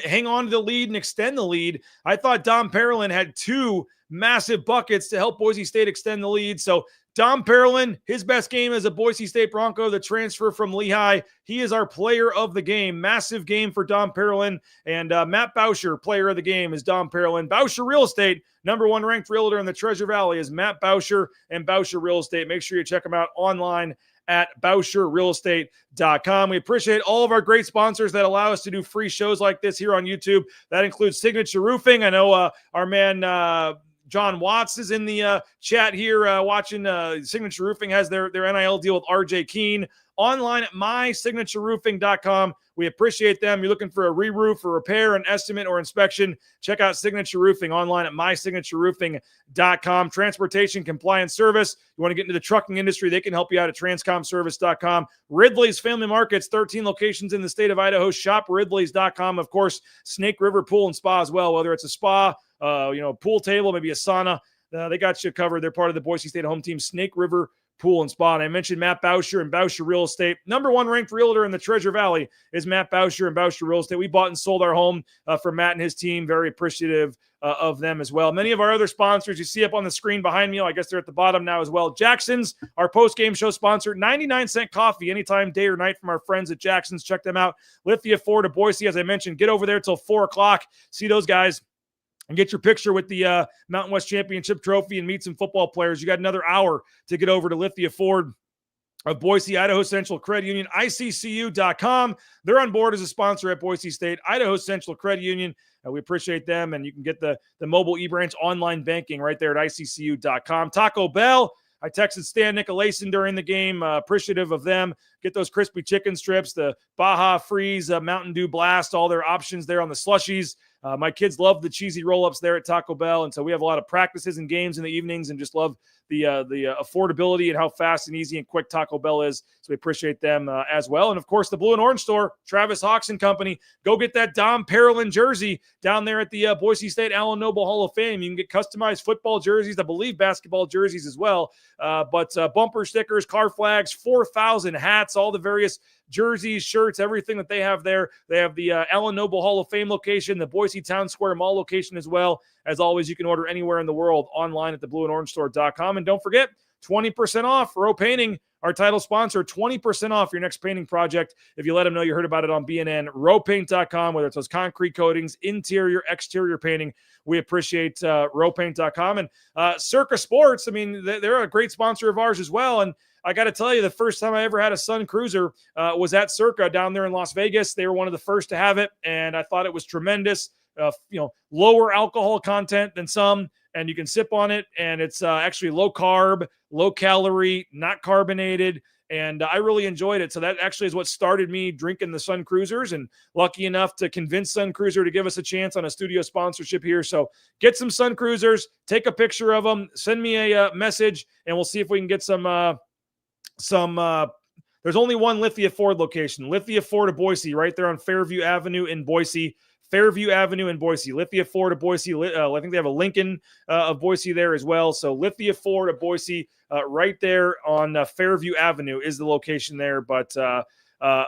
hang on to the lead and extend the lead. I thought Dom Parolin had 2 massive buckets to help Boise State extend the lead. So Dom Parolin, his best game as a Boise State Bronco, the transfer from Lehigh. He is our player of the game. Massive game for Dom Parolin. And Matt Bauscher, player of the game, is Dom Parolin. Bauscher Real Estate, #1 ranked realtor in the Treasure Valley, is Matt Bauscher and Bauscher Real Estate. Make sure you check them out online at BauscherRealEstate.com. We appreciate all of our great sponsors that allow us to do free shows like this here on YouTube. That includes Signature Roofing. I know our man John Watts is in the chat here watching. Signature Roofing has their NIL deal with RJ Keane. Online at mysignatureroofing.com. We appreciate them. You're looking for a re-roof or repair, an estimate, or inspection, check out Signature Roofing online at mysignatureroofing.com. Transportation compliance service. You want to get into the trucking industry, they can help you out at transcomservice.com. Ridley's Family Markets, 13 locations in the state of Idaho. Shop ridleys.com. Of course, Snake River Pool and Spa as well, whether it's a spa, pool table, maybe a sauna. They got you covered. They're part of the Boise State home team, Snake River pool and spa. And I mentioned Matt Bauscher and Bauscher Real Estate. Number one ranked realtor in the Treasure Valley is Matt Bauscher and Bauscher Real Estate. We bought and sold our home for Matt and his team. Very appreciative of them as well. Many of our other sponsors you see up on the screen behind me, I guess they're at the bottom now as well. Jackson's, our post-game show sponsor, 99-cent coffee anytime, day or night, from our friends at Jackson's. Check them out. Lithia Ford of Boise, as I mentioned, get over there till 4 o'clock. See those guys and get your picture with the Mountain West Championship trophy and meet some football players. You got another hour to get over to Lithia Ford of Boise, Idaho Central Credit Union, ICCU.com. They're on board as a sponsor at Boise State, Idaho Central Credit Union. We appreciate them, and you can get the mobile eBranch online banking right there at ICCU.com. Taco Bell, I texted Stan Nicolason during the game, appreciative of them. Get those crispy chicken strips, the Baja Freeze, Mountain Dew Blast, all their options there on the slushies. My kids love the cheesy roll-ups there at Taco Bell, and so we have a lot of practices and games in the evenings and just love the affordability and how fast and easy and quick Taco Bell is. So we appreciate them as well. And, of course, the Blue and Orange store, Travis Hawks and Company. Go get that Dom Perelin jersey down there at the Boise State Allen Noble Hall of Fame. You can get customized football jerseys, I believe basketball jerseys as well. But bumper stickers, car flags, 4,000 hats, all the various jerseys, shirts, everything that they have there. They have the Allen Noble Hall of Fame location, the Boise Town Square Mall location as well. As always, you can order anywhere in the world online at theblueandorangestore.com. And don't forget, 20% off Row Painting, our title sponsor, 20% off your next painting project if you let them know you heard about it on BNN. Rowpaint.com, whether it's those concrete coatings, interior, exterior painting. We appreciate rowpaint.com. And Circa Sports, I mean, they're a great sponsor of ours as well. And I got to tell you, the first time I ever had a Sun Cruiser was at Circa down there in Las Vegas. They were one of the first to have it, and I thought it was tremendous. Lower alcohol content than some, and you can sip on it, and it's actually low carb, low calorie, not carbonated, and I really enjoyed it. So that actually is what started me drinking the Sun Cruisers, and lucky enough to convince Sun Cruiser to give us a chance on a studio sponsorship here. So get some Sun Cruisers, take a picture of them, send me a message, and we'll see if we can get some there's only one Lithia Ford location, Lithia Ford of Boise, right there on Fairview Avenue in Boise. Lithia Ford of Boise. I think they have a Lincoln of Boise there as well. So Lithia Ford of Boise, right there on Fairview Avenue is the location there. But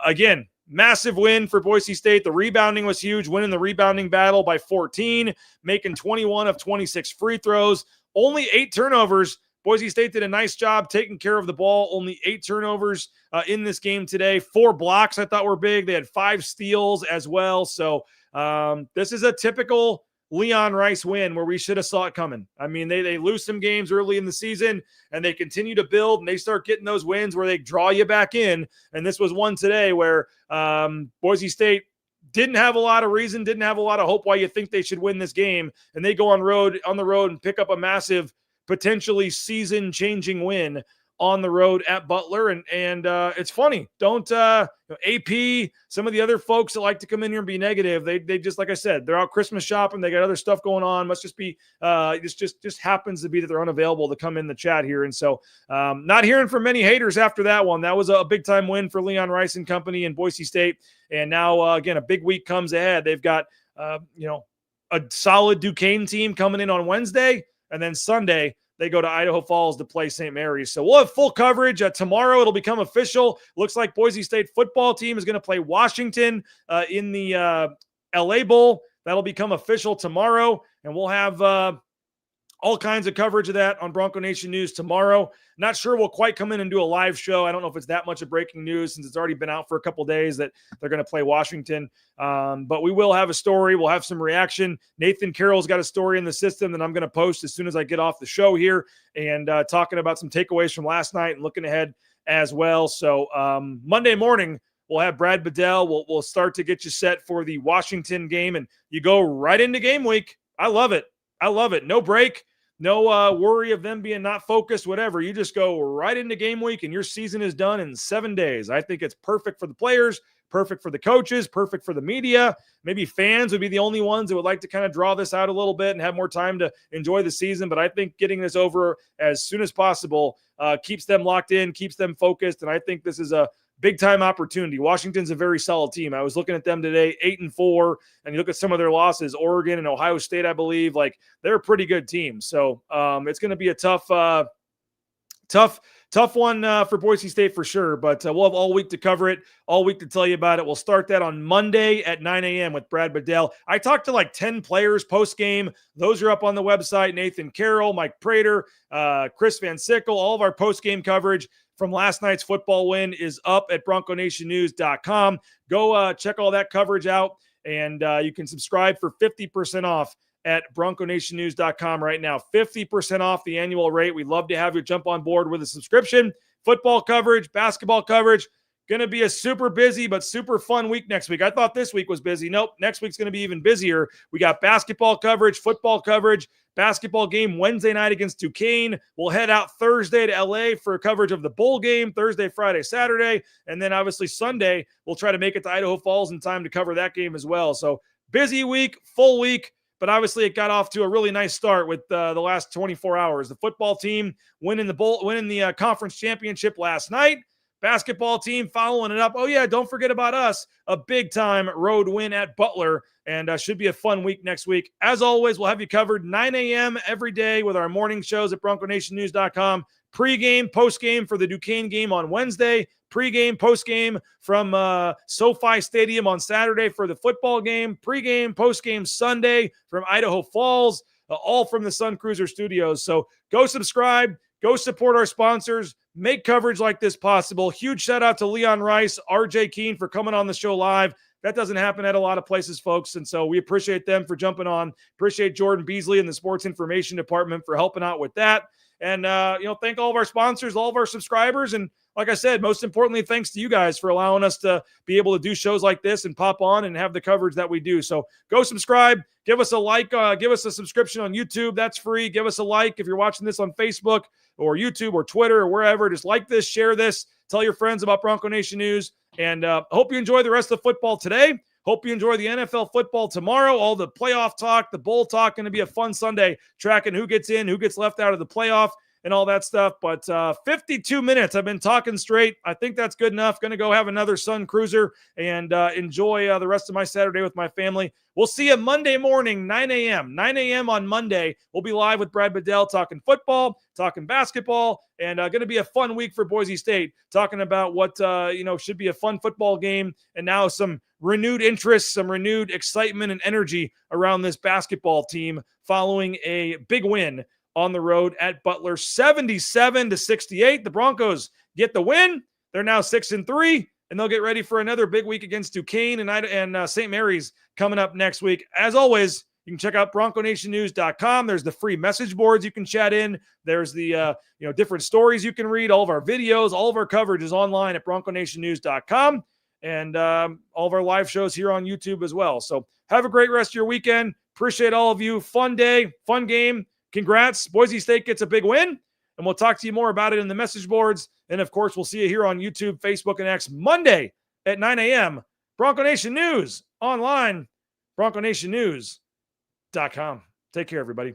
again, massive win for Boise State. The rebounding was huge, winning the rebounding battle by 14, making 21 of 26 free throws, only 8 turnovers. Boise State did a nice job taking care of the ball. Only 8 turnovers in this game today. 4 blocks I thought were big. They had 5 steals as well. So this is a typical Leon Rice win where we should have saw it coming. I mean, they lose some games early in the season, and they continue to build, and they start getting those wins where they draw you back in. And this was one today where Boise State didn't have a lot of reason, didn't have a lot of hope why you think they should win this game, and they go on the road and pick up a massive, potentially season-changing win on the road at Butler. And it's funny. Don't AP, some of the other folks that like to come in here and be negative, they just, like I said, they're out Christmas shopping. They got other stuff going on. Must just be just happens to be that they're unavailable to come in the chat here. And so not hearing from many haters after that one. That was a big-time win for Leon Rice and Company in Boise State. And now, again, a big week comes ahead. They've got, a solid Duquesne team coming in on Wednesday. And then Sunday, they go to Idaho Falls to play St. Mary's. So we'll have full coverage. Tomorrow, it'll become official. Looks like Boise State football team is going to play Washington in the LA Bowl. That'll become official tomorrow. And we'll have all kinds of coverage of that on Bronco Nation News tomorrow. Not sure we'll quite come in and do a live show. I don't know if it's that much of breaking news since it's already been out for a couple days that they're going to play Washington. But we will have a story. We'll have some reaction. Nathan Carroll's got a story in the system that I'm going to post as soon as I get off the show here, and talking about some takeaways from last night and looking ahead as well. So Monday morning, we'll have Brad Bedell. We'll start to get you set for the Washington game, and you go right into game week. I love it. No break. No worry of them being not focused, whatever. You just go right into game week, and your season is done in 7 days. I think it's perfect for the players, perfect for the coaches, perfect for the media. Maybe fans would be the only ones that would like to kind of draw this out a little bit and have more time to enjoy the season. But I think getting this over as soon as possible keeps them locked in, keeps them focused, and I think this is a big-time opportunity. Washington's a very solid team. I was looking at them today, 8-4, and you look at some of their losses, Oregon and Ohio State, I believe, like they're a pretty good team. So it's going to be a tough tough one for Boise State for sure, but we'll have all week to cover it, all week to tell you about it. We'll start that on Monday at 9 a.m. with Brad Bedell. I talked to like 10 players post-game. Those are up on the website. Nathan Carroll, Mike Prater, Chris Van Sickle, all of our post-game coverage from last night's football win is up at BroncoNationNews.com. Go check all that coverage out, and you can subscribe for 50% off at BroncoNationNews.com right now. 50% off the annual rate. We'd love to have you jump on board with a subscription. Football coverage, basketball coverage. Going to be a super busy but super fun week next week. I thought this week was busy. Nope, next week's going to be even busier. We got basketball coverage, football coverage, basketball game Wednesday night against Duquesne. We'll head out Thursday to LA for coverage of the bowl game, Thursday, Friday, Saturday. And then obviously Sunday, we'll try to make it to Idaho Falls in time to cover that game as well. So busy week, full week. But obviously, it got off to a really nice start with the last 24 hours. The football team winning the conference championship last night. Basketball team following it up. Oh yeah, don't forget about us. A big-time road win at Butler, and should be a fun week next week. As always, we'll have you covered 9 a.m. every day with our morning shows at BroncoNationNews.com. Pre-game, post-game for the Duquesne game on Wednesday. Pre-game, post-game from SoFi Stadium on Saturday for the football game. Pre-game, post-game Sunday from Idaho Falls, all from the Sun Cruiser Studios. So go subscribe, go support our sponsors, make coverage like this possible. Huge shout-out to Leon Rice, RJ Keane for coming on the show live. That doesn't happen at a lot of places, folks, and so we appreciate them for jumping on. Appreciate Jordan Beasley and the Sports Information Department for helping out with that. And, thank all of our sponsors, all of our subscribers. And like I said, most importantly, thanks to you guys for allowing us to be able to do shows like this and pop on and have the coverage that we do. So go subscribe, give us a like, give us a subscription on YouTube. That's free. Give us a like if you're watching this on Facebook or YouTube or Twitter or wherever. Just like this, share this, tell your friends about Bronco Nation News. And hope you enjoy the rest of football today. Hope you enjoy the NFL football tomorrow. All the playoff talk, the bowl talk, going to be a fun Sunday, tracking who gets in, who gets left out of the playoff, and all that stuff. But 52 minutes, I've been talking straight. I think that's good enough. Going to go have another Sun Cruiser and enjoy the rest of my Saturday with my family. We'll see you Monday morning, 9 a.m. 9 a.m. on Monday. We'll be live with Brad Bedell talking football, talking basketball, and going to be a fun week for Boise State, talking about what, should be a fun football game, and now some renewed interest, some renewed excitement and energy around this basketball team following a big win on the road at Butler, 77-68. The Broncos get the win. They're now 6-3, and they'll get ready for another big week against Duquesne and St. Mary's coming up next week. As always, you can check out BroncoNationNews.com. There's the free message boards you can chat in. There's the different stories you can read. All of our videos, all of our coverage is online at BroncoNationNews.com, and all of our live shows here on YouTube as well. So have a great rest of your weekend. Appreciate all of you. Fun day, fun game. Congrats. Boise State gets a big win, and we'll talk to you more about it in the message boards. And, of course, we'll see you here on YouTube, Facebook, and X Monday at 9 a.m. Bronco Nation News online, BroncoNationNews.com. Take care, everybody.